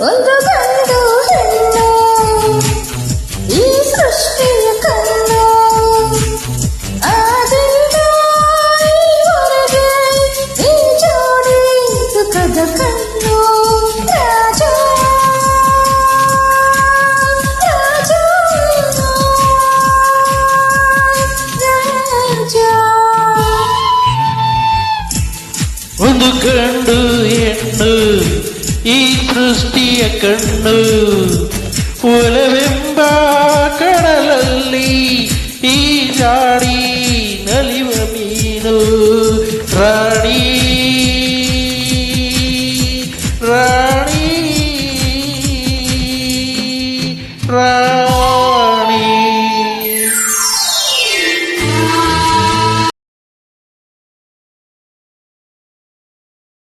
ಒಂದು ಗಂಡು ಹೆಣ್ಣು ಈ ಸೃಷ್ಟಿಯ ಕಣ್ಣು ಆದಿಂದ ಈವರೆಗೆ ಈ ಜೋಡಿ ಸುಖದ ಕಣ್ಣು ರಾಜ ರಾಜ ರಾಜ ಒಂದು ಗಂಡು ಹೆಣ್ಣು ಈ ಸೃಷ್ಟಿಯ ಕಣ್ಣು ಒಲವೆಂಬ ಕಡಲಲ್ಲಿ ಈ ಜಾಡಿ